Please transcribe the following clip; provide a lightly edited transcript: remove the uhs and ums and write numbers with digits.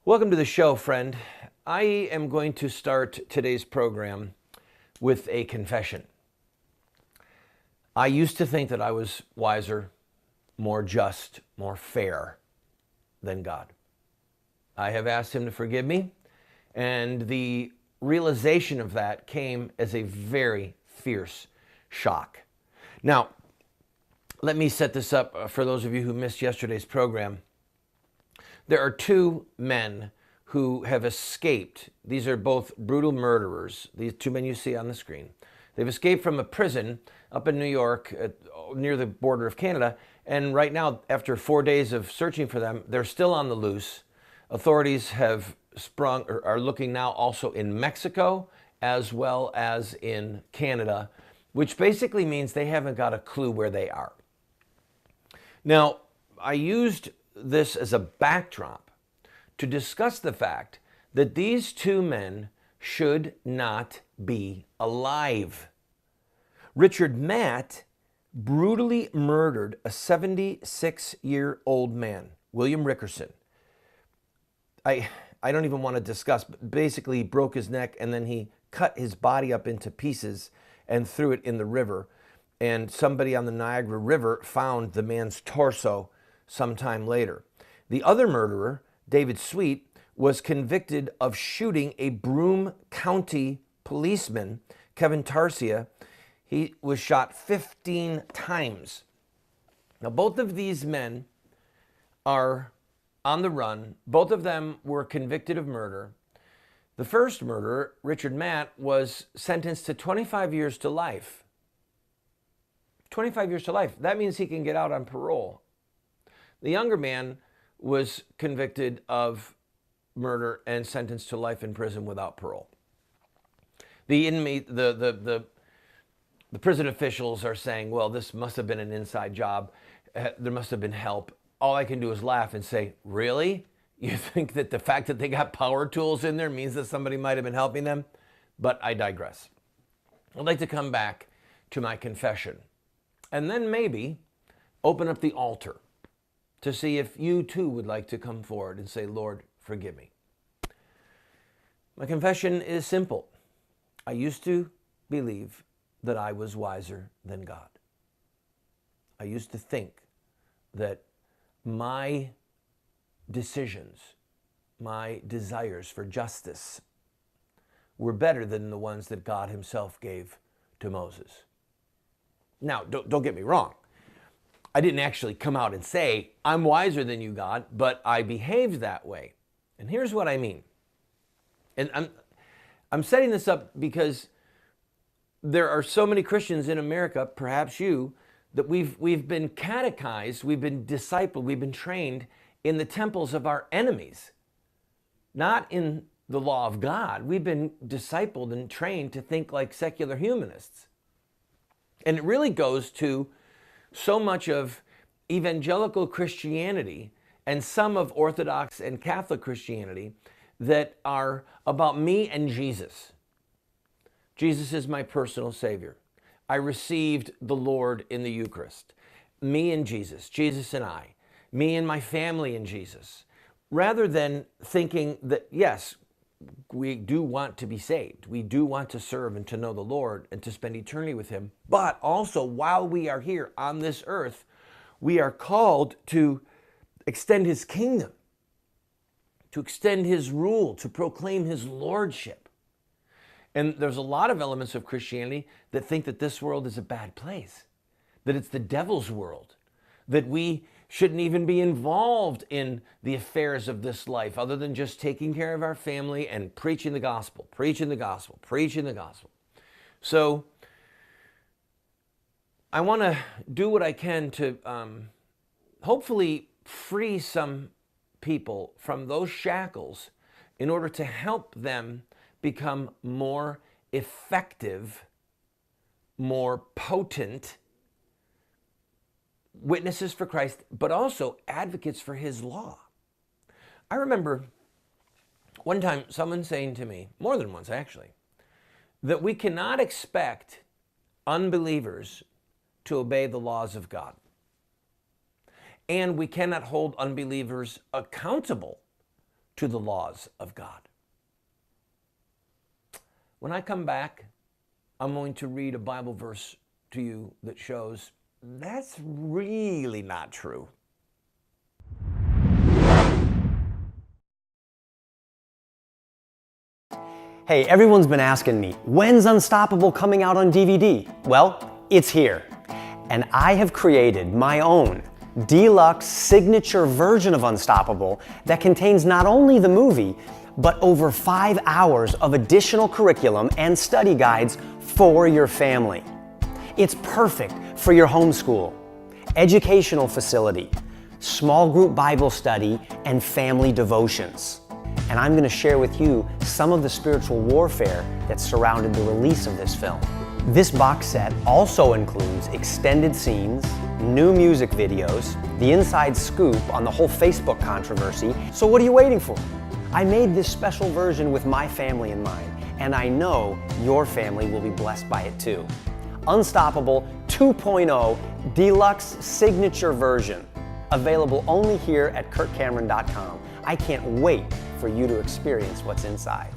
Welcome to the show, friend. I am going to start today's program with a confession. I used to think that I was wiser, more just, more fair than God. I have asked Him to forgive me, and the realization of that came as a very fierce shock. Now, let me set this up for those of you who missed yesterday's program. There are two men who have escaped. These are both brutal murderers. These two men you see on the screen. They've escaped from a prison up in New York near the border of Canada. And right now, after 4 days of searching for them, they're still on the loose. Authorities have are looking now also in Mexico as well as in Canada, which basically means they haven't got a clue where they are. Now, I used this as a backdrop to discuss the fact that these two men should not be alive. Richard Matt brutally murdered a 76-year-old man, William Rickerson. I don't even want to discuss, but basically he broke his neck and then he cut his body up into pieces and threw it in the river. And somebody on the Niagara River found the man's torso sometime later. The other murderer, David Sweet, was convicted of shooting a Broome County policeman, Kevin Tarsia. He was shot 15 times. Now, both of these men are on the run. Both of them were convicted of murder. The first murderer, Richard Matt, was sentenced to 25 years to life. 25 years to life. That means he can get out on parole. The younger man was convicted of murder and sentenced to life in prison without parole. The inmate, the prison officials are saying, well, this must have been an inside job. There must have been help. All I can do is laugh and say, really? You think that the fact that they got power tools in there means that somebody might have been helping them? But I digress. I'd like to come back to my confession and then maybe open up the altar to see if you too would like to come forward and say, Lord, forgive me. My confession is simple. I used to believe that I was wiser than God. I used to think that my decisions, my desires for justice were better than the ones that God Himself gave to Moses. Now, don't get me wrong. I didn't actually come out and say, I'm wiser than you, God, but I behaved that way. And here's what I mean. And I'm setting this up because there are so many Christians in America, perhaps you, that we've been catechized, we've been discipled, we've been trained in the temples of our enemies, not in the law of God. We've been discipled and trained to think like secular humanists. And it really goes to so much of evangelical Christianity and some of Orthodox and Catholic Christianity that are about me and Jesus. Jesus is my personal Savior. I received the Lord in the Eucharist. Me and Jesus, Jesus and I, me and my family and Jesus. Rather than thinking that, yes, we do want to be saved. We do want to serve and to know the Lord and to spend eternity with Him. But also, while we are here on this earth, we are called to extend His kingdom, to extend His rule, to proclaim His lordship. And there's a lot of elements of Christianity that think that this world is a bad place, that it's the devil's world, that we shouldn't even be involved in the affairs of this life other than just taking care of our family and preaching the gospel, preaching the gospel, preaching the gospel. So I want to do what I can to hopefully free some people from those shackles in order to help them become more effective, more potent witnesses for Christ, but also advocates for His law. I remember one time someone saying to me, more than once actually, that we cannot expect unbelievers to obey the laws of God. And we cannot hold unbelievers accountable to the laws of God. When I come back, I'm going to read a Bible verse to you that shows that's really not true. Hey, everyone's been asking me, when's Unstoppable coming out on DVD? Well, it's here. And I have created my own deluxe signature version of Unstoppable that contains not only the movie, but over 5 hours of additional curriculum and study guides for your family. It's perfect for your homeschool, educational facility, small group Bible study, and family devotions. And I'm going to share with you some of the spiritual warfare that surrounded the release of this film. This box set also includes extended scenes, new music videos, the inside scoop on the whole Facebook controversy. So what are you waiting for? I made this special version with my family in mind, and I know your family will be blessed by it too. Unstoppable 2.0 Deluxe Signature Version, available only here at KurtCameron.com. I can't wait for you to experience what's inside.